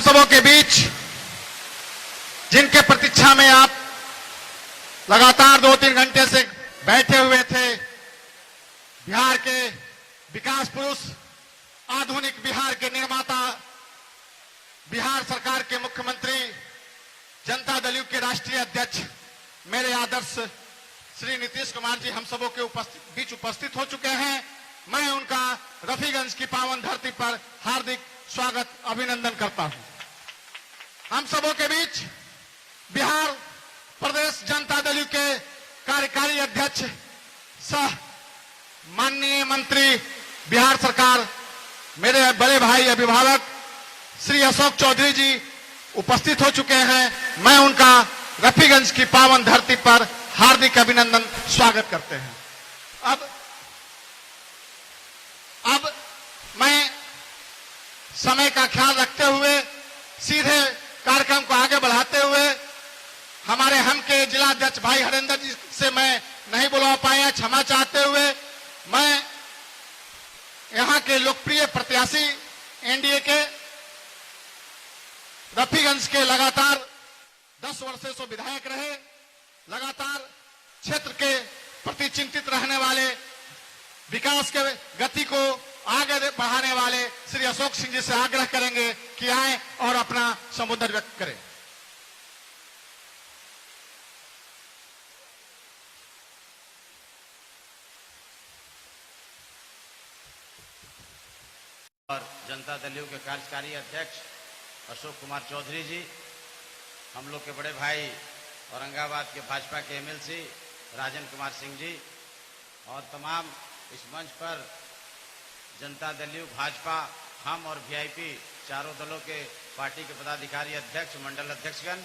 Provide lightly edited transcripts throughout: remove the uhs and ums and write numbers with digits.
सबों के बीच जिनके प्रतीक्षा में आप लगातार 2-3 घंटे से बैठे हुए थे, बिहार के विकास पुरुष, आधुनिक बिहार के निर्माता, बिहार सरकार के मुख्यमंत्री, जनता दल यू के राष्ट्रीय अध्यक्ष, मेरे आदर्श श्री नीतीश कुमार जी हम सबों के बीच उपस्थित हो चुके हैं। मैं उनका रफीगंज की पावन धरती पर हार्दिक स्वागत अभिनंदन करता हूं। हम सबों के बीच बिहार प्रदेश जनता दल यू के कार्यकारी अध्यक्ष सह माननीय मंत्री बिहार सरकार, मेरे बड़े भाई अभिभावक श्री अशोक चौधरी जी उपस्थित हो चुके हैं। मैं उनका रफीगंज की पावन धरती पर हार्दिक अभिनंदन स्वागत करते हैं। अब मैं समय का ख्याल रखते हुए सीधे कार्यक्रम को आगे बढ़ाते हुए हमारे हम के जिला अध्यक्ष भाई हरेंद्र जी से मैं नहीं बुला पाए, क्षमा चाहते हुए मैं यहां के लोकप्रिय प्रत्याशी एनडीए के रफीगंज के लगातार 10 वर्षों से विधायक रहे, लगातार क्षेत्र के प्रति चिंतित रहने वाले, विकास के गति को आगे बढ़ाने वाले श्री अशोक सिंह जी से आग्रह करेंगे कि आए और अपना संबोधन व्यक्त करें। और जनता दल यू के कार्यकारी अध्यक्ष अशोक कुमार चौधरी जी, हम लोग के बड़े भाई औरंगाबाद के भाजपा के एमएलसी राजन कुमार सिंह जी और तमाम इस मंच पर जनता दल यू, भाजपा, हम और वीआईपी चारों दलों के पार्टी के पदाधिकारी, अध्यक्ष, मंडल अध्यक्षगण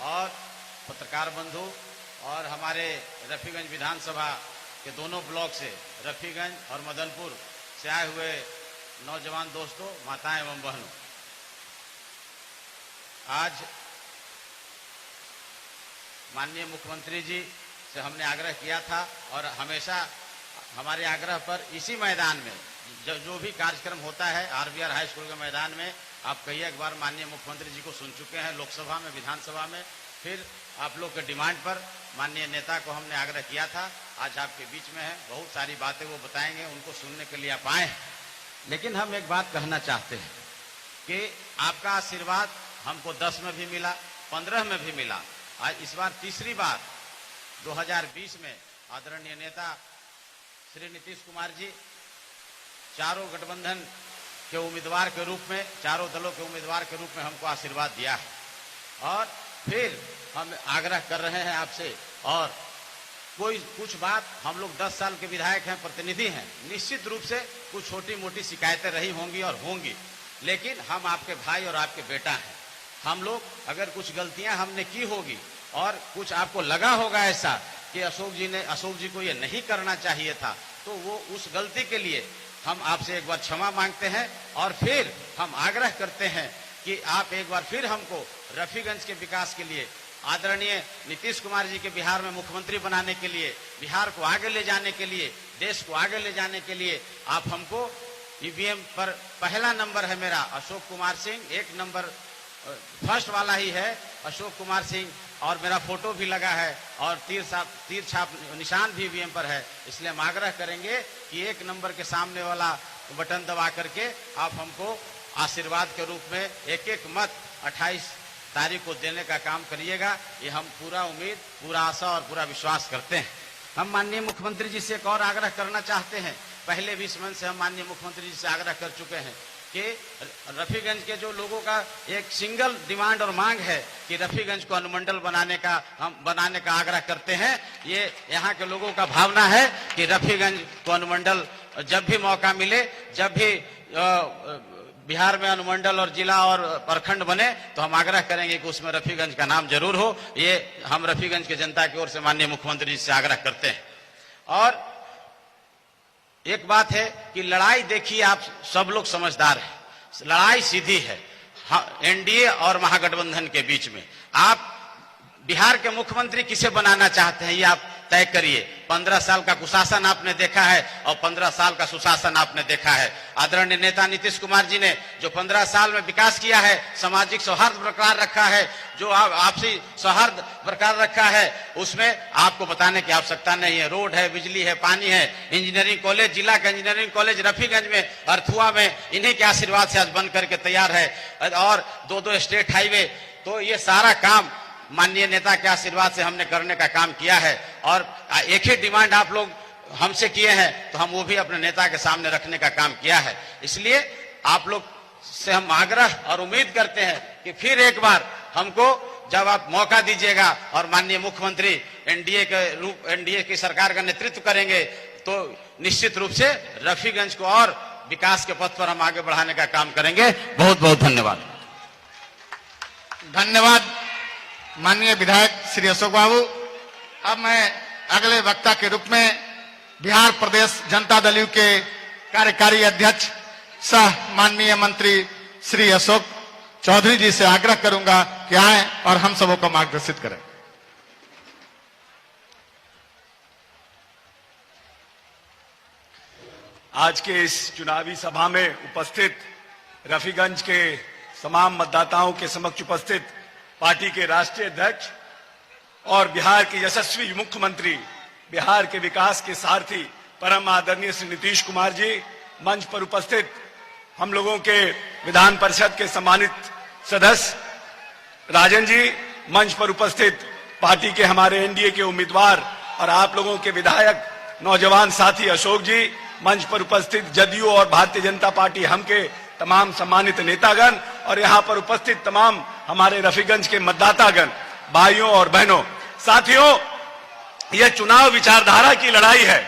और पत्रकार बंधु और हमारे रफीगंज विधानसभा के दोनों ब्लॉक से, रफीगंज और मदनपुर से आए हुए नौजवान दोस्तों, माताएं एवं बहनों, आज माननीय मुख्यमंत्री जी से हमने आग्रह किया था और हमेशा हमारे आग्रह पर इसी मैदान में जो भी कार्यक्रम होता है आरबीआर हाई स्कूल के मैदान में, आप कई एक बार माननीय मुख्यमंत्री जी को सुन चुके हैं, लोकसभा में, विधानसभा में, फिर आप लोग के डिमांड पर माननीय नेता को हमने आग्रह किया था। आज आपके बीच में है, बहुत सारी बातें वो बताएंगे, उनको सुनने के लिए आप आए हैं। लेकिन हम एक बात कहना चाहते हैं कि आपका आशीर्वाद हमको 10 में भी मिला, 15 में भी मिला, आज इस बार तीसरी बार 2020 में आदरणीय नेता श्री नीतीश कुमार जी चारों गठबंधन के उम्मीदवार के रूप में, चारों दलों के उम्मीदवार के रूप में हमको आशीर्वाद दिया है। और फिर हम आग्रह कर रहे हैं आपसे, और कुछ बात, हम लोग 10 साल के विधायक हैं, प्रतिनिधि हैं, निश्चित रूप से कुछ छोटी मोटी शिकायतें रही होंगी और होंगी, लेकिन हम आपके भाई और आपके बेटा हैं। हम लोग अगर कुछ गलतियां हमने की होगी और कुछ आपको लगा होगा ऐसा कि अशोक जी को ये नहीं करना चाहिए था, तो वो उस गलती के लिए हम आपसे एक बार क्षमा मांगते हैं और फिर हम आग्रह करते हैं कि आप एक बार फिर हमको रफीगंज के विकास के लिए, आदरणीय नीतीश कुमार जी के बिहार में मुख्यमंत्री बनाने के लिए, बिहार को आगे ले जाने के लिए, देश को आगे ले जाने के लिए आप हमको ईवीएम पर पहला नंबर है मेरा अशोक कुमार सिंह, 1 नंबर फर्स्ट वाला ही है अशोक कुमार सिंह, और मेरा फोटो भी लगा है और तीर छाप निशान भी ईवीएम पर है। इसलिए हम आग्रह करेंगे कि 1 नंबर के सामने वाला बटन दबा करके आप हमको आशीर्वाद के रूप में एक मत 28 तारीख को देने का काम करिएगा। ये हम पूरा उम्मीद, पूरा आशा और पूरा विश्वास करते हैं। हम माननीय मुख्यमंत्री जी से एक और आग्रह करना चाहते हैं। पहले भी इस मंच से हम माननीय मुख्यमंत्री जी से आग्रह कर चुके हैं कि रफीगंज के जो लोगों का एक सिंगल डिमांड और मांग है कि रफीगंज को अनुमंडल बनाने का आग्रह करते हैं। ये यहाँ के लोगों का भावना है कि रफीगंज को अनुमंडल जब भी मौका मिले, जब भी बिहार में अनुमंडल और जिला और प्रखंड बने, तो हम आग्रह करेंगे कि उसमें रफीगंज का नाम जरूर हो। ये हम रफीगंज के जनता की ओर से माननीय मुख्यमंत्री जी से आग्रह करते हैं। और एक बात है कि लड़ाई देखिए, आप सब लोग समझदार हैं, लड़ाई सीधी है एनडीए और महागठबंधन के बीच में। आप बिहार के मुख्यमंत्री किसे बनाना चाहते हैं, ये आप तय करिए। 15 साल का कुशासन आपने देखा है और 15 साल का सुशासन आपने देखा है। आदरणीय नेता नीतीश कुमार जी ने जो 15 साल में विकास किया है, सामाजिक सौहार्द बरकरार रखा है, जो आपसी सौहार्द बरकरार रखा है, उसमें आपको बताने की आवश्यकता नहीं है। रोड है, बिजली है, पानी है, इंजीनियरिंग कॉलेज, जिला का इंजीनियरिंग कॉलेज रफीगंज में, अर्थुआ में, इन्हीं के आशीर्वाद से आज बन करके तैयार है। और 2 स्टेट हाईवे, तो ये सारा काम माननीय नेता के आशीर्वाद से हमने करने का काम किया है। और एक ही डिमांड आप लोग हमसे किए हैं, तो हम वो भी अपने नेता के सामने रखने का काम किया है। इसलिए आप लोग से हम आग्रह और उम्मीद करते हैं कि फिर एक बार हमको जब आप मौका दीजिएगा और माननीय मुख्यमंत्री एनडीए की सरकार का नेतृत्व करेंगे, तो निश्चित रूप से रफीगंज को और विकास के पथ पर हम आगे बढ़ाने का काम करेंगे। बहुत बहुत धन्यवाद। धन्यवाद माननीय विधायक श्री अशोक बाबू। अब मैं अगले वक्ता के रूप में बिहार प्रदेश जनता दल यू के कार्यकारी अध्यक्ष सह माननीय मंत्री श्री अशोक चौधरी जी से आग्रह करूंगा कि आए और हम सबों को मार्गदर्शित करें। आज के इस चुनावी सभा में उपस्थित रफीगंज के तमाम मतदाताओं के समक्ष उपस्थित पार्टी के राष्ट्रीय अध्यक्ष और बिहार के यशस्वी मुख्यमंत्री, बिहार के विकास के सारथी परम आदरणीय श्री नीतीश कुमार जी, मंच पर उपस्थित हम लोगों के विधान परिषद के सम्मानित सदस्य राजन जी, मंच पर उपस्थित पार्टी के हमारे एनडीए के उम्मीदवार और आप लोगों के विधायक नौजवान साथी अशोक जी, मंच पर उपस्थित जदयू और भारतीय जनता पार्टी हम के तमाम सम्मानित नेतागण और यहाँ पर उपस्थित तमाम हमारे रफीगंज के मतदातागण, भाइयों और बहनों, साथियों, यह चुनाव विचारधारा की लड़ाई है।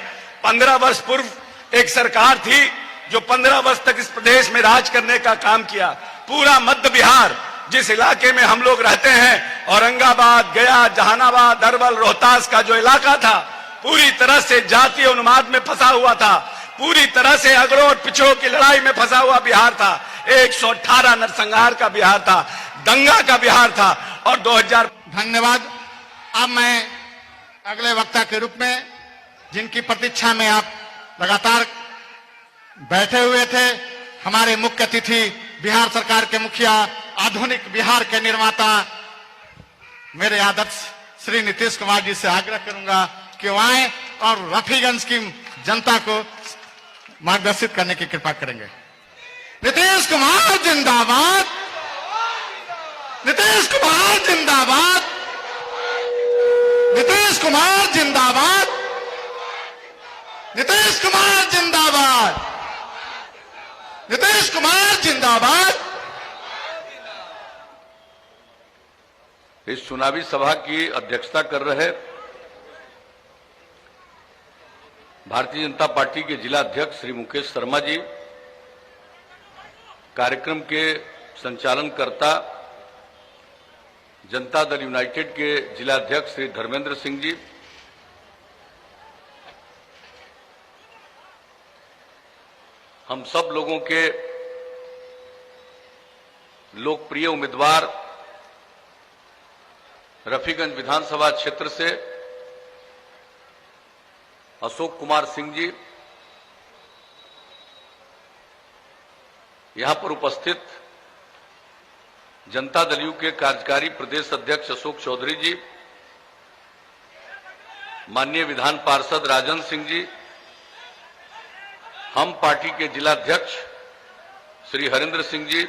15 वर्ष पूर्व एक सरकार थी जो 15 वर्ष तक इस प्रदेश में राज करने का काम किया। पूरा मध्य बिहार, जिस इलाके में हम लोग रहते हैं, औरंगाबाद, गया, जहानाबाद, अरवल, रोहतास का जो इलाका था, पूरी तरह से जातीय उन्माद में फंसा हुआ था, पूरी तरह से अगड़ों और पिछड़ों की लड़ाई में फंसा हुआ बिहार था। 118 नरसंहार का बिहार था, दंगा का बिहार था। और 2000 धन्यवाद। अब मैं अगले वक्ता के रूप में, जिनकी प्रतीक्षा में आप लगातार बैठे हुए थे, हमारे मुख्य अतिथि बिहार सरकार के मुखिया, आधुनिक बिहार के निर्माता मेरे आदर्श श्री नीतीश कुमार जी से आग्रह करूंगा कि वो आए और रफीगंज की जनता को मार्गदर्शित करने की कृपा करेंगे। नीतीश कुमार जिंदाबाद, नीतीश कुमार जिंदाबाद, नीतीश कुमार जिंदाबाद, नीतीश कुमार जिंदाबाद, नीतीश कुमार जिंदाबाद। इस चुनावी सभा की अध्यक्षता कर रहे भारतीय जनता पार्टी के जिला अध्यक्ष श्री मुकेश शर्मा जी, कार्यक्रम के संचालनकर्ता जनता दल यूनाइटेड के जिला अध्यक्ष श्री धर्मेंद्र सिंह जी, हम सब लोगों के लोकप्रिय उम्मीदवार रफीगंज विधानसभा क्षेत्र से अशोक कुमार सिंह जी, यहां पर उपस्थित जनता दल यू के कार्यकारी प्रदेश अध्यक्ष अशोक चौधरी जी, माननीय विधान पार्षद राजन सिंह जी, हम पार्टी के जिला अध्यक्ष श्री हरेंद्र सिंह जी,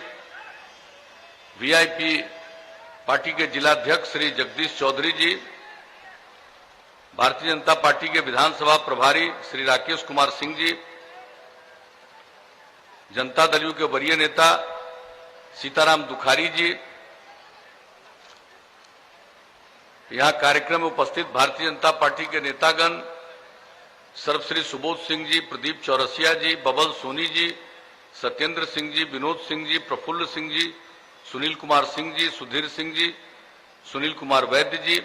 वीआईपी पार्टी के जिला अध्यक्ष श्री जगदीश चौधरी जी, भारतीय जनता पार्टी के विधानसभा प्रभारी श्री राकेश कुमार सिंह जी, जनता दल यू के वरीय नेता सीताराम दुखारी जी, यहां कार्यक्रम में उपस्थित भारतीय जनता पार्टी के नेतागण सर्वश्री सुबोध सिंह जी, प्रदीप चौरसिया जी, बबल सोनी जी, सत्येंद्र सिंह जी, विनोद सिंह जी, प्रफुल्ल सिंह जी, सुनील कुमार सिंह जी, सुधीर सिंह जी, सुनील कुमार वैद्य जी,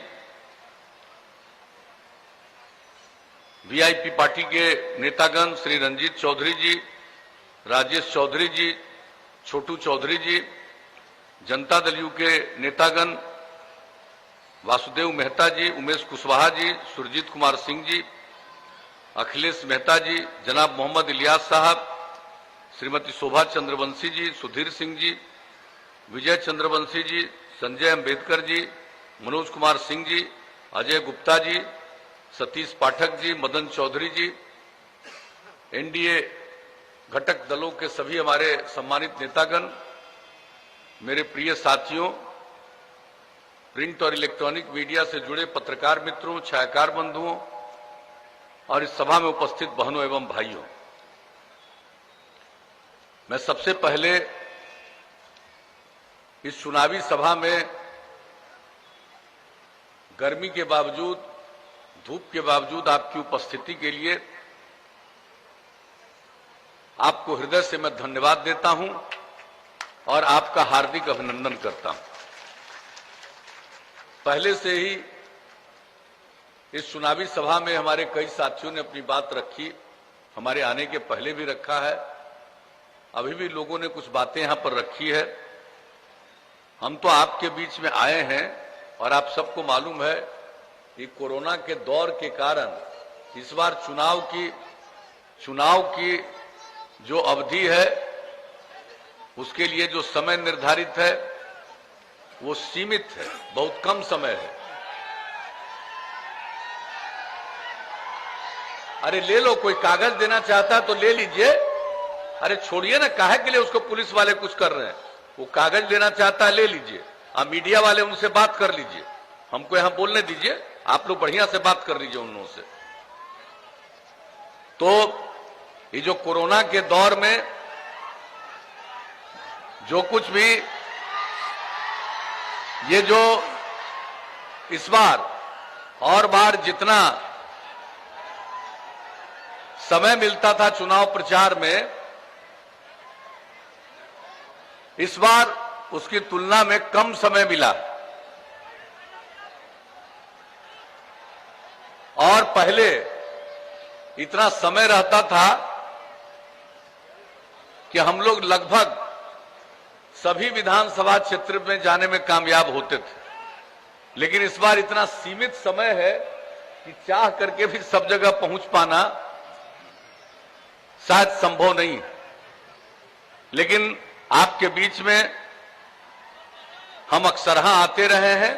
वीआईपी पार्टी के नेतागण श्री रंजीत चौधरी जी, राजेश चौधरी जी, छोटू चौधरी जी, जनता दल यू के नेतागण वासुदेव मेहता जी, उमेश कुशवाहा जी, सुरजीत कुमार सिंह जी, अखिलेश मेहता जी, जनाब मोहम्मद इलियास साहब, श्रीमती शोभा चंद्रवंशी जी, सुधीर सिंह जी, विजय चंद्रवंशी जी, संजय अम्बेडकर जी, मनोज कुमार सिंह जी, अजय गुप्ता जी, सतीश पाठक जी, मदन चौधरी जी, एनडीए घटक दलों के सभी हमारे सम्मानित नेतागण, मेरे प्रिय साथियों, प्रिंट और इलेक्ट्रॉनिक मीडिया से जुड़े पत्रकार मित्रों, छायाकार बंधुओं और इस सभा में उपस्थित बहनों एवं भाइयों, मैं सबसे पहले इस चुनावी सभा में गर्मी के बावजूद, धूप के बावजूद आपकी उपस्थिति के लिए आपको हृदय से मैं धन्यवाद देता हूं और आपका हार्दिक अभिनंदन करता हूं। पहले से ही इस चुनावी सभा में हमारे कई साथियों ने अपनी बात रखी, हमारे आने के पहले भी रखा है, अभी भी लोगों ने कुछ बातें यहां पर रखी है। हम तो आपके बीच में आए हैं और आप सबको मालूम है कि कोरोना के दौर के कारण इस बार चुनाव की जो अवधि है, उसके लिए जो समय निर्धारित है वो सीमित है, बहुत कम समय है। अरे ले लो, कोई कागज देना चाहता है तो ले लीजिए। अरे छोड़िए ना, काहे के लिए उसको पुलिस वाले कुछ कर रहे हैं? वो कागज लेना चाहता है ले लीजिए, आप मीडिया वाले उनसे बात कर लीजिए, हमको यहां बोलने दीजिए, आप लोग बढ़िया से बात कर लीजिए उन लोगों से। तो ये जो कोरोना के दौर में जो कुछ भी ये जो इस बार और बार जितना समय मिलता था चुनाव प्रचार में, इस बार उसकी तुलना में कम समय मिला। और पहले इतना समय रहता था कि हम लोग लगभग सभी विधानसभा क्षेत्र में जाने में कामयाब होते थे, लेकिन इस बार इतना सीमित समय है कि चाह करके भी सब जगह पहुंच पाना शायद संभव नहीं है। लेकिन आपके बीच में हम अक्सरहा आते रहे हैं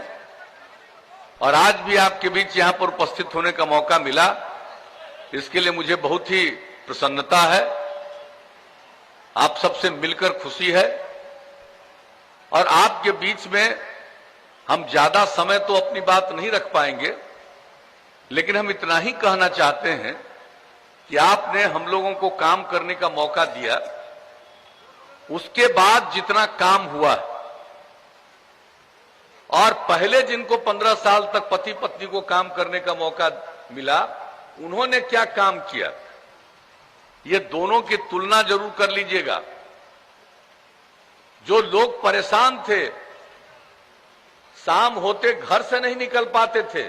और आज भी आपके बीच यहां पर उपस्थित होने का मौका मिला, इसके लिए मुझे बहुत ही प्रसन्नता है। आप सबसे मिलकर खुशी है और आपके बीच में हम ज्यादा समय तो अपनी बात नहीं रख पाएंगे, लेकिन हम इतना ही कहना चाहते हैं कि आपने हम लोगों को काम करने का मौका दिया, उसके बाद जितना काम हुआ और पहले जिनको 15 साल तक पति पत्नी को काम करने का मौका मिला, उन्होंने क्या काम किया, ये दोनों की तुलना जरूर कर लीजिएगा। जो लोग परेशान थे, शाम होते घर से नहीं निकल पाते थे,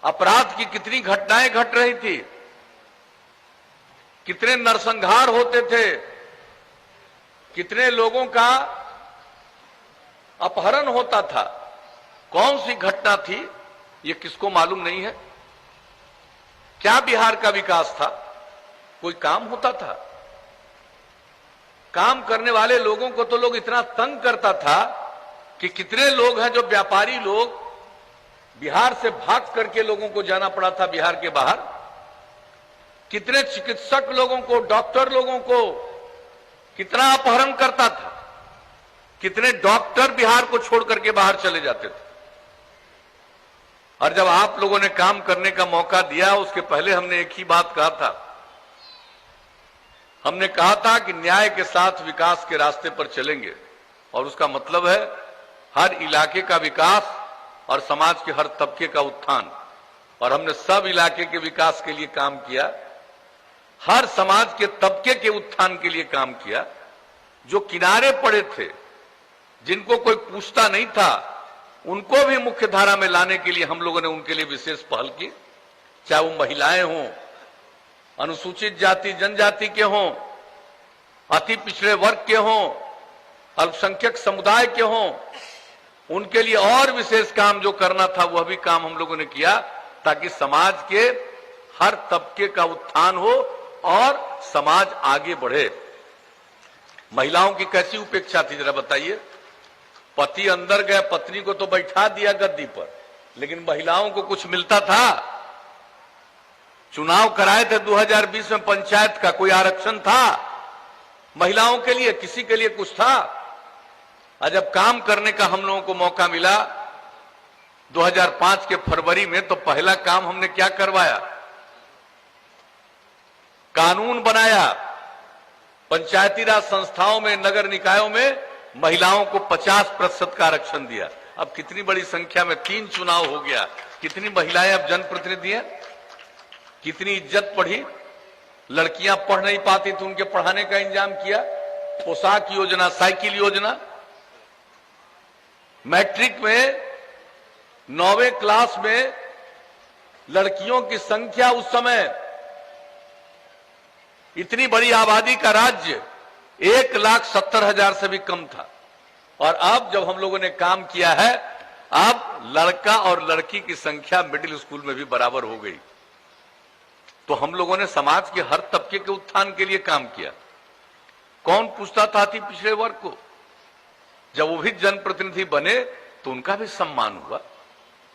अपराध की कितनी घटनाएं घट रही थी, कितने नरसंहार होते थे, कितने लोगों का अपहरण होता था, कौन सी घटना थी ये किसको मालूम नहीं है। क्या बिहार का विकास था? कोई काम होता था? काम करने वाले लोगों को तो लोग इतना तंग करता था कि कितने लोग हैं जो व्यापारी लोग बिहार से भाग करके लोगों को जाना पड़ा था बिहार के बाहर, कितने चिकित्सक लोगों को, डॉक्टर लोगों को कितना अपहरण करता था, कितने डॉक्टर बिहार को छोड़ करके बाहर चले जाते थे। और जब आप लोगों ने काम करने का मौका दिया, उसके पहले हमने एक ही बात कहा था, हमने कहा था कि न्याय के साथ विकास के रास्ते पर चलेंगे, और उसका मतलब है हर इलाके का विकास और समाज के हर तबके का उत्थान। और हमने सब इलाके के विकास के लिए काम किया, हर समाज के तबके के उत्थान के लिए काम किया। जो किनारे पड़े थे, जिनको कोई पूछता नहीं था, उनको भी मुख्य धारा में लाने के लिए हम लोगों ने उनके लिए विशेष पहल की, चाहे वो महिलाएं हों, अनुसूचित जाति जनजाति के हों, अति पिछड़े वर्ग के हों, अल्पसंख्यक समुदाय के हों, उनके लिए और विशेष काम जो करना था वह भी काम हम लोगों ने किया, ताकि समाज के हर तबके का उत्थान हो और समाज आगे बढ़े। महिलाओं की कैसी उपेक्षा थी जरा बताइए। पति अंदर गए, पत्नी को तो बैठा दिया गद्दी पर, लेकिन महिलाओं को कुछ मिलता था? चुनाव कराए थे 2020 में पंचायत का, कोई आरक्षण था महिलाओं के लिए? किसी के लिए कुछ था? और जब काम करने का हम लोगों को मौका मिला 2005 के फरवरी में, तो पहला काम हमने क्या करवाया? कानून बनाया। पंचायती राज संस्थाओं में, नगर निकायों में महिलाओं को 50% का आरक्षण दिया। अब कितनी बड़ी संख्या में 3 चुनाव हो गया, कितनी महिलाएं अब जनप्रतिनिधि हैं, कितनी इज्जत बढ़ी। लड़कियां पढ़ नहीं पाती तो उनके पढ़ाने का इंतजाम किया। पोशाक योजना, साइकिल योजना। मैट्रिक में 9वीं क्लास में लड़कियों की संख्या उस समय, इतनी बड़ी आबादी का राज्य, 1,70,000 से भी कम था। और अब जब हम लोगों ने काम किया है, अब लड़का और लड़की की संख्या मिडिल स्कूल में भी बराबर हो गई। तो हम लोगों ने समाज के हर तबके के उत्थान के लिए काम किया। कौन पूछता था अति पिछड़े वर्ग को? जब वो भी जनप्रतिनिधि बने तो उनका भी सम्मान हुआ।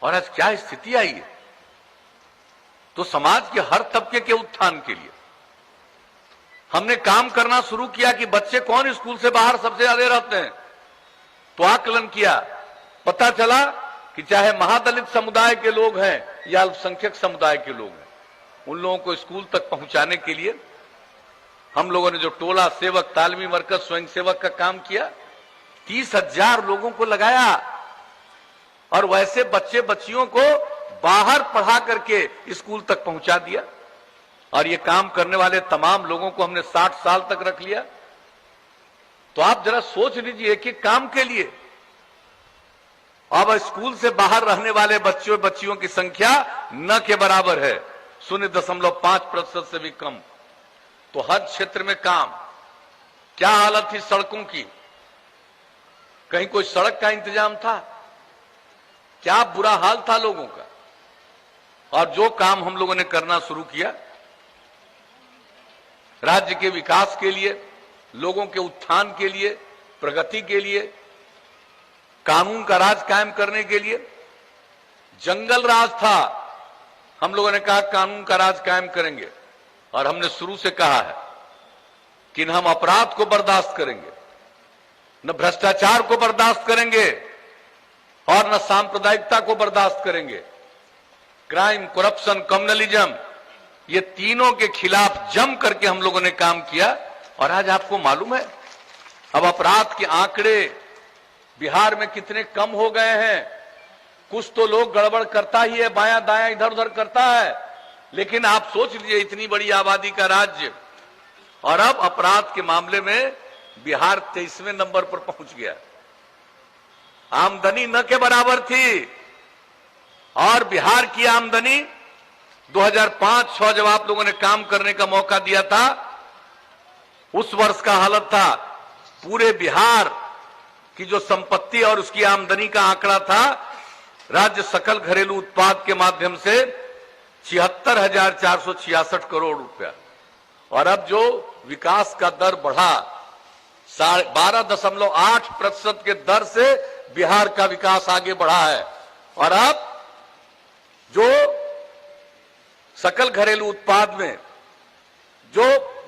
और आज क्या स्थिति आई है? तो समाज के हर तबके के उत्थान के लिए हमने काम करना शुरू किया कि बच्चे कौन स्कूल से बाहर सबसे ज्यादा रहते हैं। तो आकलन किया, पता चला कि चाहे महादलित समुदाय के लोग हैं या अल्पसंख्यक समुदाय के लोग हैं, उन लोगों को स्कूल तक पहुंचाने के लिए हम लोगों ने जो टोला सेवक, तालमी मरकज, स्वयं सेवक का काम किया, 30,000 लोगों को लगाया और वैसे बच्चे बच्चियों को बाहर पढ़ा करके स्कूल तक पहुंचा दिया। और ये काम करने वाले तमाम लोगों को हमने 60 साल तक रख लिया। तो आप जरा सोच लीजिए कि काम के लिए अब स्कूल से बाहर रहने वाले बच्चों बच्चियों की संख्या न के बराबर है, 0.5% से भी कम। तो हर क्षेत्र में काम। क्या हालत थी सड़कों की? कहीं कोई सड़क का इंतजाम था? क्या बुरा हाल था लोगों का। और जो काम हम लोगों ने करना शुरू किया राज्य के विकास के लिए, लोगों के उत्थान के लिए, प्रगति के लिए, कानून का राज कायम करने के लिए। जंगल राज था, हम लोगों ने कहा कानून का राज कायम करेंगे। और हमने शुरू से कहा है कि न हम अपराध को बर्दाश्त करेंगे, न भ्रष्टाचार को बर्दाश्त करेंगे और न सांप्रदायिकता को बर्दाश्त करेंगे। क्राइम, करप्शन, कम्युनलिज्म, ये तीनों के खिलाफ जम करके हम लोगों ने काम किया। और आज आपको मालूम है अब अपराध के आंकड़े बिहार में कितने कम हो गए हैं। कुछ तो लोग गड़बड़ करता ही है, बायां दायां इधर उधर करता है, लेकिन आप सोच लीजिए इतनी बड़ी आबादी का राज्य और अब अपराध के मामले में बिहार 23वें नंबर पर पहुंच गया। आमदनी न के बराबर थी और बिहार की आमदनी 2005-06 जब आप लोगों ने काम करने का मौका दिया था, उस वर्ष का हालत था पूरे बिहार की जो संपत्ति और उसकी आमदनी का आंकड़ा था, राज्य सकल घरेलू उत्पाद के माध्यम से 76,466 करोड़ रुपया। और अब जो विकास का दर बढ़ा 12.8% के दर से बिहार का विकास आगे बढ़ा है। और अब जो सकल घरेलू उत्पाद में जो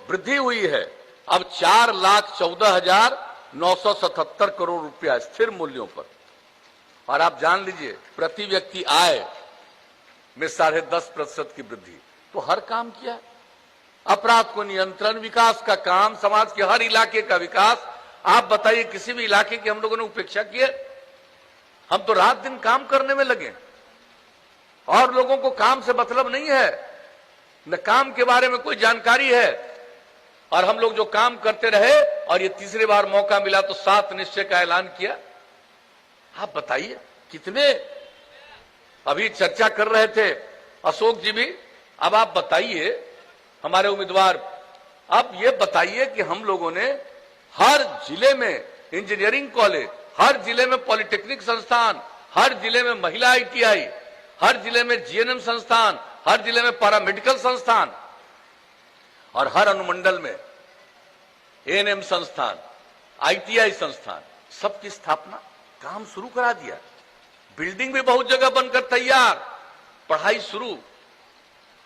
वृद्धि हुई है, अब 4,14,977 करोड़ रुपया स्थिर मूल्यों पर। और आप जान लीजिए प्रति व्यक्ति आय में 10.5% की वृद्धि। तो हर काम किया, अपराध को नियंत्रण, विकास का काम, समाज के हर इलाके का विकास। आप बताइए किसी भी इलाके की हम लोगों ने उपेक्षा की है? हम तो रात दिन काम करने में लगे और लोगों को काम से मतलब नहीं है, न काम के बारे में कोई जानकारी है। और हम लोग जो काम करते रहे और ये तीसरी बार मौका मिला तो 7 निश्चय का ऐलान किया। आप बताइए कितने, अभी चर्चा कर रहे थे अशोक जी भी, अब आप बताइए हमारे उम्मीदवार, अब ये बताइए कि हम लोगों ने हर जिले में इंजीनियरिंग कॉलेज, हर जिले में पॉलिटेक्निक संस्थान, हर जिले में महिला ITI, हर जिले में GNM संस्थान, हर जिले में पैरामेडिकल संस्थान और हर अनुमंडल में ANM संस्थान, ITI संस्थान, सबकी स्थापना, काम शुरू करा दिया। बिल्डिंग भी बहुत जगह बनकर तैयार, पढ़ाई शुरू।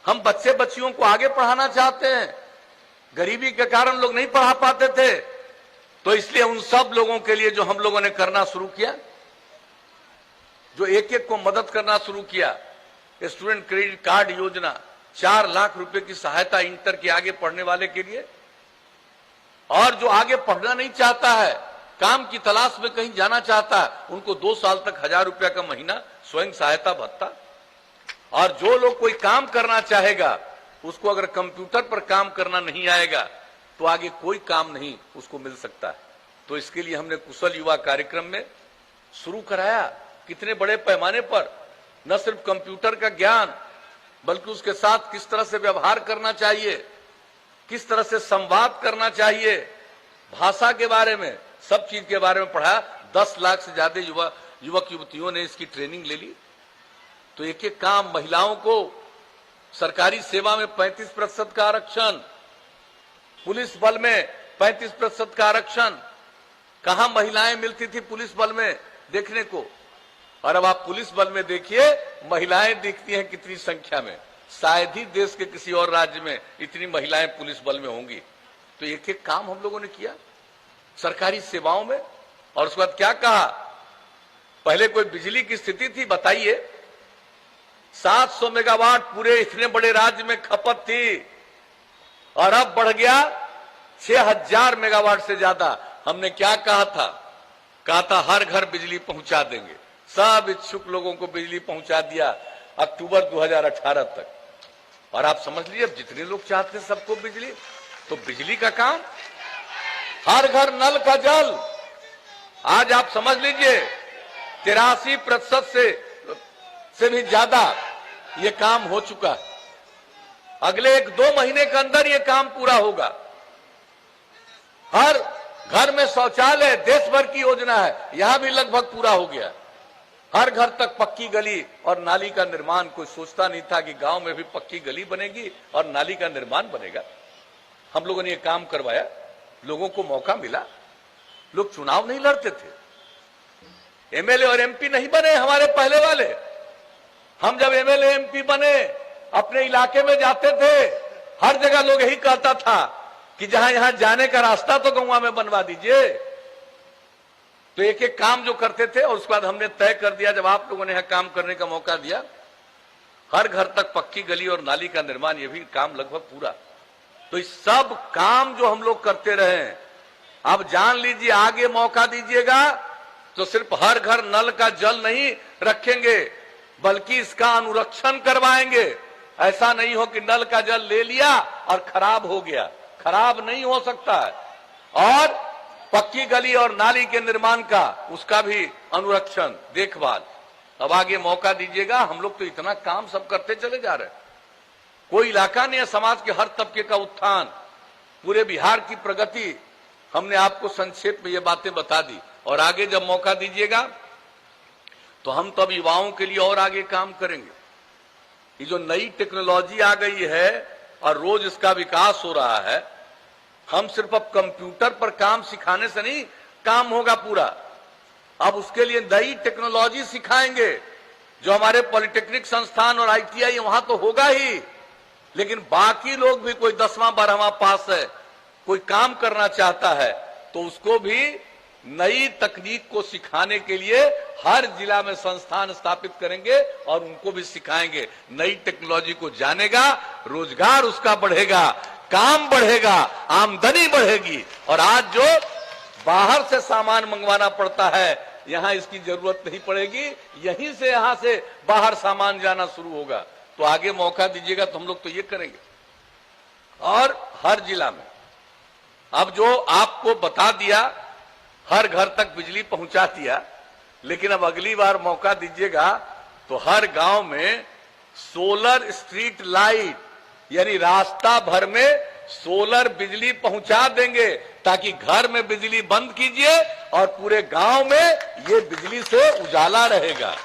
हम बच्चे बच्चियों को आगे पढ़ाना चाहते हैं। गरीबी के कारण लोग नहीं पढ़ा पाते थे, तो इसलिए उन सब लोगों के लिए जो हम लोगों ने करना शुरू किया, जो एक एक को मदद करना शुरू किया, स्टूडेंट क्रेडिट कार्ड योजना, 4 लाख रुपए की सहायता इंटर के आगे पढ़ने वाले के लिए। और जो आगे पढ़ना नहीं चाहता है, काम की तलाश में कहीं जाना चाहता है, उनको 2 साल तक 1000 रुपया का महीना स्वयं सहायता भत्ता। और जो लोग कोई काम करना चाहेगा, उसको अगर कंप्यूटर पर काम करना नहीं आएगा तो आगे कोई काम नहीं उसको मिल सकता है। तो इसके लिए हमने कुशल युवा कार्यक्रम में शुरू कराया। कितने बड़े पैमाने पर न सिर्फ कंप्यूटर का ज्ञान, बल्कि उसके साथ किस तरह से व्यवहार करना चाहिए, किस तरह से संवाद करना चाहिए, भाषा के बारे में, सब चीज के बारे में पढ़ाया। 10 लाख से ज्यादा युवक युवतियों ने इसकी ट्रेनिंग ले ली। तो एक एक काम, महिलाओं को सरकारी सेवा में 35% का आरक्षण, पुलिस बल में 35% का आरक्षण। कहां महिलाएं मिलती थी पुलिस बल में देखने को, और अब आप पुलिस बल में देखिए महिलाएं दिखती हैं कितनी संख्या में। शायद ही देश के किसी और राज्य में इतनी महिलाएं पुलिस बल में होंगी। तो एक एक काम हम लोगों ने किया सरकारी सेवाओं में। और उसके बाद क्या कहा, पहले कोई बिजली की स्थिति थी, बताइए 700 मेगावाट पूरे इतने बड़े राज्य में खपत थी, और अब बढ़ गया 6000 मेगावाट से ज्यादा। हमने क्या कहा था हर घर बिजली पहुंचा देंगे। सब इच्छुक लोगों को बिजली पहुंचा दिया अक्टूबर 2018 तक। और आप समझ लीजिए, अब जितने लोग चाहते हैं सबको बिजली, तो बिजली का काम, हर घर नल का जल। आज आप समझ लीजिए 83% से भी ज्यादा ये काम हो चुका है। अगले 1-2 महीने के अंदर ये काम पूरा होगा। हर घर में शौचालय देश भर की योजना है, यहां भी लगभग पूरा हो गया। हर घर तक पक्की गली और नाली का निर्माण। कोई सोचता नहीं था कि गांव में भी पक्की गली बनेगी और नाली का निर्माण बनेगा। हम लोगों ने ये काम करवाया, लोगों को मौका मिला। लोग चुनाव नहीं लड़ते थे, MLA और MP नहीं बने हमारे पहले वाले। हम जब MLA MP बने, अपने इलाके में जाते थे, हर जगह लोग यही कहता था कि जहां यहां जाने का रास्ता तो गौवा में बनवा दीजिए। तो एक एक काम जो करते थे, और उसके बाद हमने तय कर दिया, जब आप लोगों ने यहां काम करने का मौका दिया, हर घर तक पक्की गली और नाली का निर्माण, ये भी काम लगभग पूरा। तो इस सब काम जो हम लोग करते रहे, अब जान लीजिए आगे मौका दीजिएगा तो सिर्फ हर घर नल का जल नहीं रखेंगे, बल्कि इसका अनुरक्षण करवाएंगे। ऐसा नहीं हो कि नल का जल ले लिया और खराब हो गया, खराब नहीं हो सकता है। और पक्की गली और नाली के निर्माण का, उसका भी अनुरक्षण, देखभाल। अब आगे मौका दीजिएगा। हम लोग तो इतना काम सब करते चले जा रहे हैं। कोई इलाका नहीं है, समाज के हर तबके का उत्थान, पूरे बिहार की प्रगति। हमने आपको संक्षेप में ये बातें बता दी। और आगे जब मौका दीजिएगा तो हम तब युवाओं के लिए और आगे काम करेंगे। ये जो नई टेक्नोलॉजी आ गई है और रोज इसका विकास हो रहा है, हम सिर्फ अब कंप्यूटर पर काम सिखाने से नहीं काम होगा पूरा। अब उसके लिए नई टेक्नोलॉजी सिखाएंगे। जो हमारे पॉलिटेक्निक संस्थान और ITI वहां तो होगा ही, लेकिन बाकी लोग भी, कोई 10वां 12वां पास है, कोई काम करना चाहता है, तो उसको भी नई तकनीक को सिखाने के लिए हर जिला में संस्थान स्थापित करेंगे और उनको भी सिखाएंगे। नई टेक्नोलॉजी को जानेगा, रोजगार उसका बढ़ेगा, काम बढ़ेगा, आमदनी बढ़ेगी। और आज जो बाहर से सामान मंगवाना पड़ता है, यहां इसकी जरूरत नहीं पड़ेगी। यहीं से, यहां से बाहर सामान जाना शुरू होगा। तो आगे मौका दीजिएगा तो हम लोग तो ये करेंगे। और हर जिला में अब जो आपको बता दिया, हर घर तक बिजली पहुंचा दिया, लेकिन अब अगली बार मौका दीजिएगा तो हर गांव में सोलर स्ट्रीट लाइट, यानी रास्ता भर में सोलर बिजली पहुंचा देंगे। ताकि घर में बिजली बंद कीजिए और पूरे गांव में ये बिजली से उजाला रहेगा।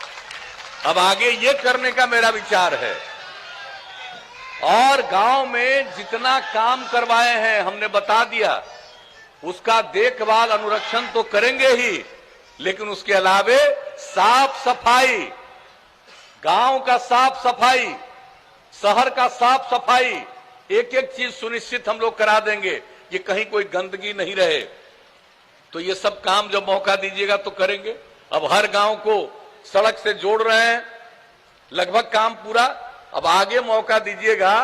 अब आगे ये करने का मेरा विचार है। और गांव में जितना काम करवाए हैं हमने बता दिया, उसका देखभाल अनुरक्षण तो करेंगे ही, लेकिन उसके अलावे साफ सफाई, गांव का साफ सफाई, शहर का साफ सफाई, एक एक चीज सुनिश्चित हम लोग करा देंगे कि कहीं कोई गंदगी नहीं रहे। तो ये सब काम जब मौका दीजिएगा तो करेंगे। अब हर गांव को सड़क से जोड़ रहे हैं, लगभग काम पूरा। अब आगे मौका दीजिएगा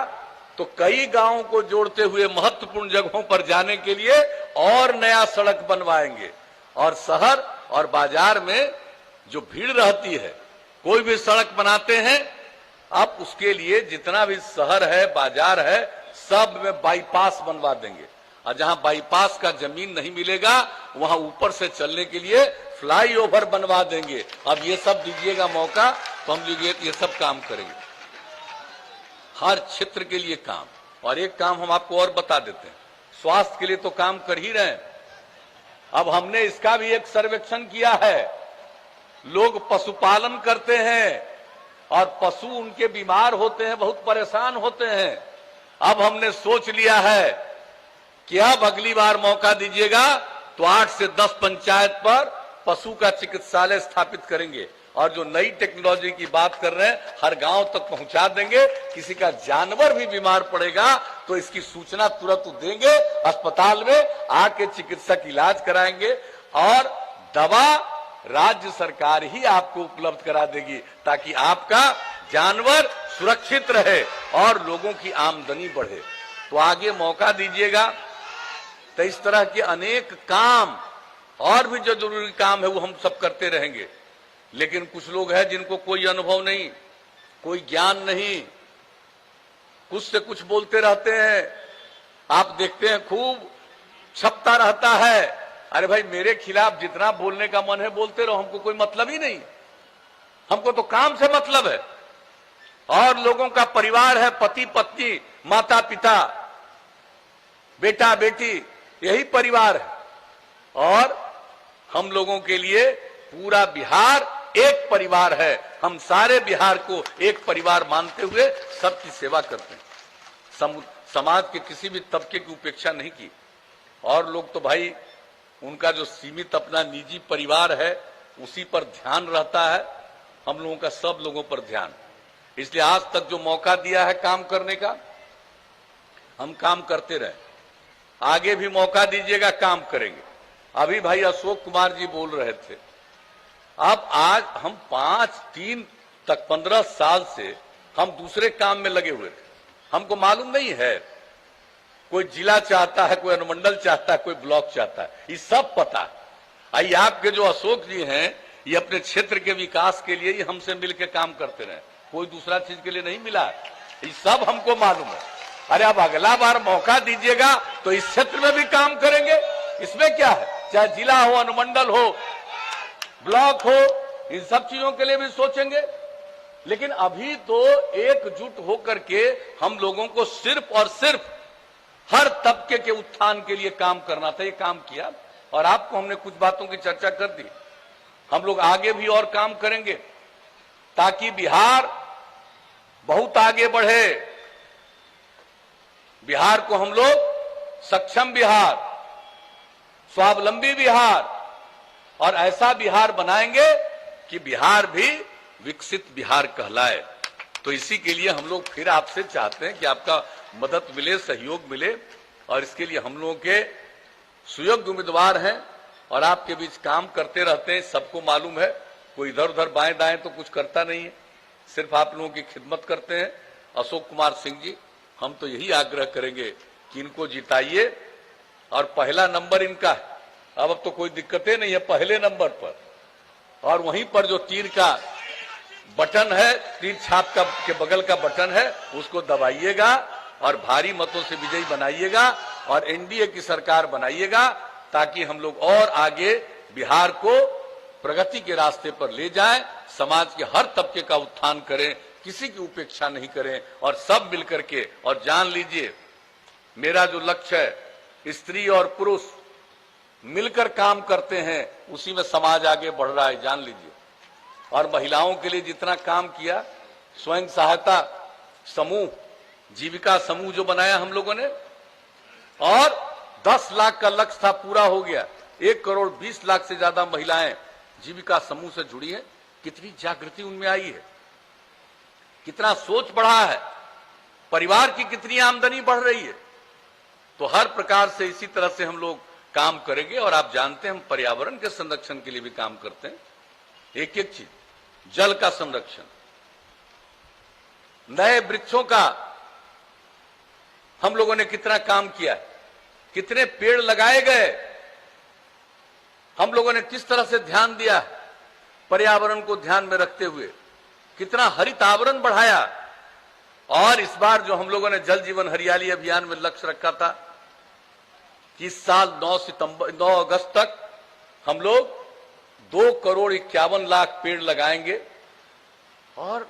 तो कई गांवों को जोड़ते हुए महत्वपूर्ण जगहों पर जाने के लिए और नया सड़क बनवाएंगे। और शहर और बाजार में जो भीड़ रहती है, कोई भी सड़क बनाते हैं, अब उसके लिए जितना भी शहर है, बाजार है, सब में बाईपास बनवा देंगे। और जहां बाईपास का जमीन नहीं मिलेगा वहां ऊपर से चलने के लिए फ्लाईओवर बनवा देंगे। अब ये सब दीजिएगा मौका तो हम लोग ये सब काम करेंगे, हर क्षेत्र के लिए काम। और एक काम हम आपको और बता देते हैं, स्वास्थ्य के लिए तो काम कर ही रहे हैं। अब हमने इसका भी एक सर्वेक्षण किया है। लोग पशुपालन करते हैं और पशु उनके बीमार होते हैं, बहुत परेशान होते हैं। अब हमने सोच लिया है कि अब अगली बार मौका दीजिएगा तो 8 से 10 पंचायत पर पशु का चिकित्सालय स्थापित करेंगे। और जो नई टेक्नोलॉजी की बात कर रहे हैं, हर गांव तक पहुंचा देंगे। किसी का जानवर भी बीमार पड़ेगा तो इसकी सूचना तुरंत देंगे, अस्पताल में आके चिकित्सक इलाज कराएंगे और दवा राज्य सरकार ही आपको उपलब्ध करा देगी, ताकि आपका जानवर सुरक्षित रहे और लोगों की आमदनी बढ़े। तो आगे मौका दीजिएगा तो इस तरह के अनेक काम और भी जो जरूरी काम है वो हम सब करते रहेंगे। लेकिन कुछ लोग हैं जिनको कोई अनुभव नहीं, कोई ज्ञान नहीं, कुछ से कुछ बोलते रहते हैं। आप देखते हैं खूब छपता रहता है, अरे भाई मेरे खिलाफ जितना बोलने का मन है बोलते रहो, हमको कोई मतलब ही नहीं, हमको तो काम से मतलब है। और लोगों का परिवार है, पति पत्नी, माता पिता, बेटा बेटी, यही परिवार है। और हम लोगों के लिए पूरा बिहार एक परिवार है। हम सारे बिहार को एक परिवार मानते हुए सबकी सेवा करते हैं, समाज के किसी भी तबके की उपेक्षा नहीं की। और लोग तो भाई उनका जो सीमित अपना निजी परिवार है उसी पर ध्यान रहता है, हम लोगों का सब लोगों पर ध्यान। इसलिए आज तक जो मौका दिया है काम करने का, हम काम करते रहे। आगे भी मौका दीजिएगा, काम करेंगे। अभी भाई अशोक कुमार जी बोल रहे थे, अब आज हम 5-3 तक 15 साल से हम दूसरे काम में लगे हुए थे। हमको मालूम नहीं है, कोई जिला चाहता है, कोई अनुमंडल चाहता है, कोई ब्लॉक चाहता है, ये सब पता है। आई आपके जो अशोक जी हैं, ये अपने क्षेत्र के विकास के लिए ही हमसे मिलकर काम करते रहे, कोई दूसरा चीज के लिए नहीं मिला। ये सब हमको मालूम है। अरे अब अगला बार मौका दीजिएगा तो इस क्षेत्र में भी काम करेंगे, इसमें क्या है, चाहे जिला हो, अनुमंडल हो, ब्लॉक हो, इन सब चीजों के लिए भी सोचेंगे। लेकिन अभी तो एकजुट होकर के हम लोगों को सिर्फ और सिर्फ हर तबके के उत्थान के लिए काम करना था। ये काम किया और आपको हमने कुछ बातों की चर्चा कर दी। हम लोग आगे भी और काम करेंगे ताकि बिहार बहुत आगे बढ़े। बिहार को हम लोग सक्षम बिहार, स्वावलंबी बिहार और ऐसा बिहार बनाएंगे कि बिहार भी विकसित बिहार कहलाए। तो इसी के लिए हम लोग फिर आपसे चाहते हैं कि आपका मदद मिले, सहयोग मिले। और इसके लिए हम लोगों के सुयोग्य उम्मीदवार हैं और आपके बीच काम करते रहते हैं, सबको मालूम है। कोई इधर उधर बाएं दाएं तो कुछ करता नहीं है, सिर्फ आप लोगों की खिदमत करते हैं। अशोक कुमार सिंह जी, हम तो यही आग्रह करेंगे कि इनको जिताइए और पहला नंबर इनका है। अब तो कोई दिक्कतें नहीं है, पहले नंबर पर। और वहीं पर जो तीर का बटन है, तीर छाप का के बगल का बटन है, उसको दबाइएगा और भारी मतों से विजयी बनाइएगा और एनडीए की सरकार बनाइएगा, ताकि हम लोग और आगे बिहार को प्रगति के रास्ते पर ले जाएं, समाज के हर तबके का उत्थान करें, किसी की उपेक्षा नहीं करें और सब मिलकर के। और जान लीजिए, मेरा जो लक्ष्य है, स्त्री और पुरुष मिलकर काम करते हैं उसी में समाज आगे बढ़ रहा है, जान लीजिए। और महिलाओं के लिए जितना काम किया, स्वयं सहायता समूह, जीविका समूह जो बनाया हम लोगों ने, और 10 लाख का लक्ष्य था, पूरा हो गया। 1,20,00,000 से ज्यादा महिलाएं जीविका समूह से जुड़ी हैं। कितनी जागृति उनमें आई है, कितना सोच बढ़ा है, परिवार की कितनी आमदनी बढ़ रही है। तो हर प्रकार से इसी तरह से हम लोग काम करेंगे। और आप जानते हैं हम पर्यावरण के संरक्षण के लिए भी काम करते हैं। एक एक चीज, जल का संरक्षण, नए वृक्षों का हम लोगों ने कितना काम किया है, कितने पेड़ लगाए गए, हम लोगों ने किस तरह से ध्यान दिया पर्यावरण को ध्यान में रखते हुए, कितना हरित आवरण बढ़ाया। और इस बार जो हम लोगों ने जल जीवन हरियाली अभियान में लक्ष्य रखा था कि इस साल 9 अगस्त तक हम लोग 2,51,00,000 पेड़ लगाएंगे। और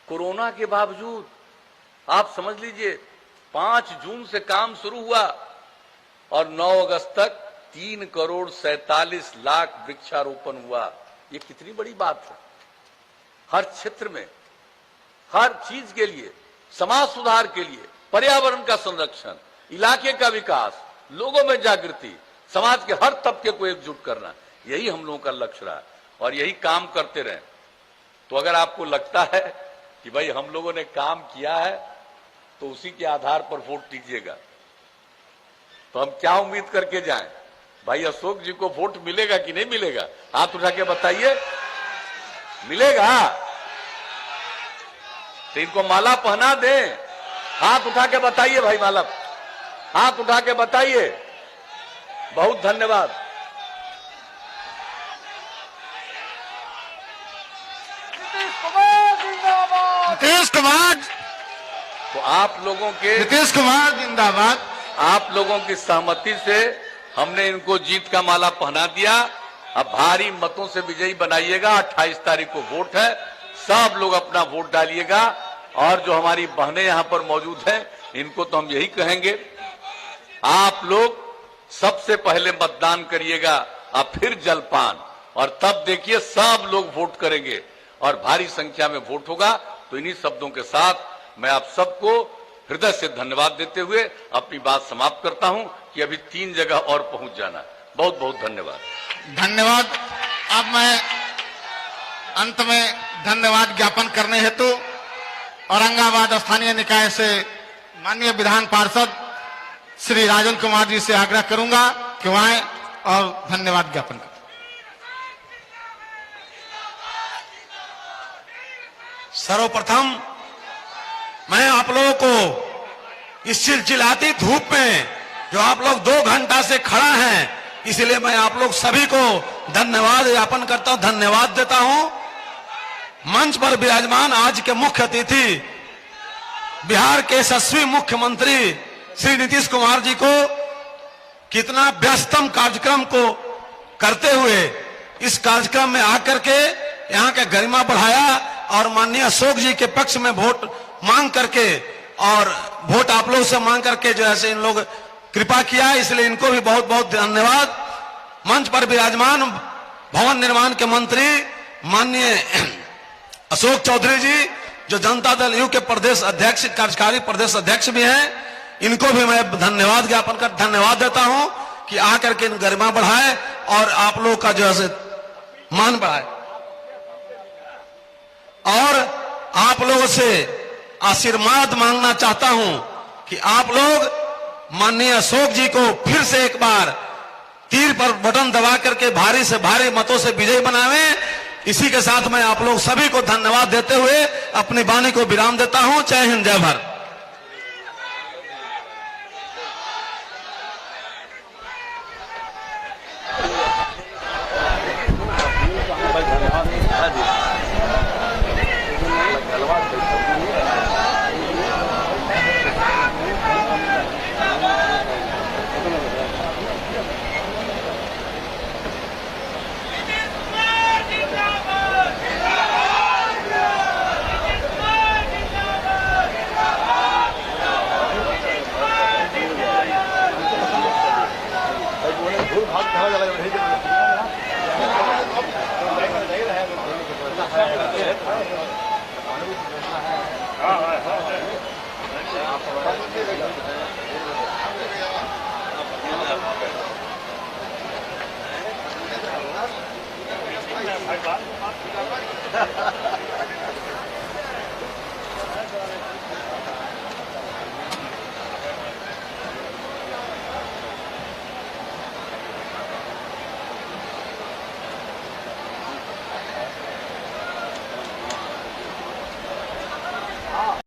कोरोना के बावजूद आप समझ लीजिए 5 जून से काम शुरू हुआ और 9 अगस्त तक 3,47,00,000 वृक्षारोपण हुआ। ये कितनी बड़ी बात है। हर क्षेत्र में, हर चीज के लिए, समाज सुधार के लिए, पर्यावरण का संरक्षण, इलाके का विकास, लोगों में जागृति, समाज के हर तबके को एकजुट करना, यही हम लोगों का लक्ष्य रहा और यही काम करते रहे। तो अगर आपको लगता है कि भाई हम लोगों ने काम किया है तो उसी के आधार पर वोट दीजिएगा, तो हम क्या उम्मीद करके जाएं? भाई अशोक जी को वोट मिलेगा कि नहीं मिलेगा? हाथ उठा के बताइए। मिलेगा तो इनको माला पहना दें। हाथ उठा के बताइए भाई, माला हाथ उठा के बताइए। बहुत धन्यवाद। नीतीश कुमार, तो आप लोगों के, नीतीश कुमार जिंदाबाद, आप लोगों की सहमति से हमने इनको जीत का माला पहना दिया। अब भारी मतों से विजयी बनाइएगा। 28 तारीख को वोट है, सब लोग अपना वोट डालिएगा। और जो हमारी बहनें यहां पर मौजूद हैं, इनको तो हम यही कहेंगे, आप लोग सबसे पहले मतदान करिएगा और फिर जलपान, और तब देखिए सब लोग वोट करेंगे और भारी संख्या में वोट होगा। तो इन्हीं शब्दों के साथ मैं आप सबको हृदय से धन्यवाद देते हुए अपनी बात समाप्त करता हूं कि अभी 3 जगह और पहुंच जाना है। बहुत बहुत धन्यवाद। धन्यवाद। अब मैं अंत में धन्यवाद ज्ञापन करने हेतु औरंगाबाद स्थानीय निकाय से माननीय विधान पार्षद श्री राजन कुमार जी से आग्रह करूंगा कि वह आए और धन्यवाद ज्ञापन करें। सर्वप्रथम मैं आप लोगों को इस चिलचिलाती धूप में जो आप लोग 2 घंटा से खड़ा हैं, इसलिए मैं आप लोग सभी को धन्यवाद ज्ञापन करता हूं, धन्यवाद देता हूं। मंच पर विराजमान आज के मुख्य अतिथि बिहार के यशस्वी मुख्यमंत्री श्री नीतीश कुमार जी को कितना व्यस्तम कार्यक्रम को करते हुए इस कार्यक्रम में आकर के यहाँ का गरिमा बढ़ाया और माननीय अशोक जी के पक्ष में वोट मांग करके और वोट आप लोग से मांग करके जो है इन लोग कृपा किया, इसलिए इनको भी बहुत बहुत धन्यवाद। मंच पर विराजमान भवन निर्माण के मंत्री माननीय अशोक चौधरी जी, जो जनता दल यू के प्रदेश अध्यक्ष, कार्यकारी प्रदेश अध्यक्ष भी हैं, इनको भी मैं धन्यवाद ज्ञापन कर धन्यवाद देता हूं कि आकर के गरिमा बढ़ाए और आप लोग का जो है मान बढ़ाए। और आप लोगों से आशीर्वाद मांगना चाहता हूं कि आप लोग माननीय अशोक जी को फिर से एक बार तीर पर बटन दबा करके भारी से भारी मतों से विजयी बनावें। इसी के साथ मैं आप लोग सभी को धन्यवाद देते हुए अपनी वाणी को विराम देता हूं। जय हिंद, जय भारत।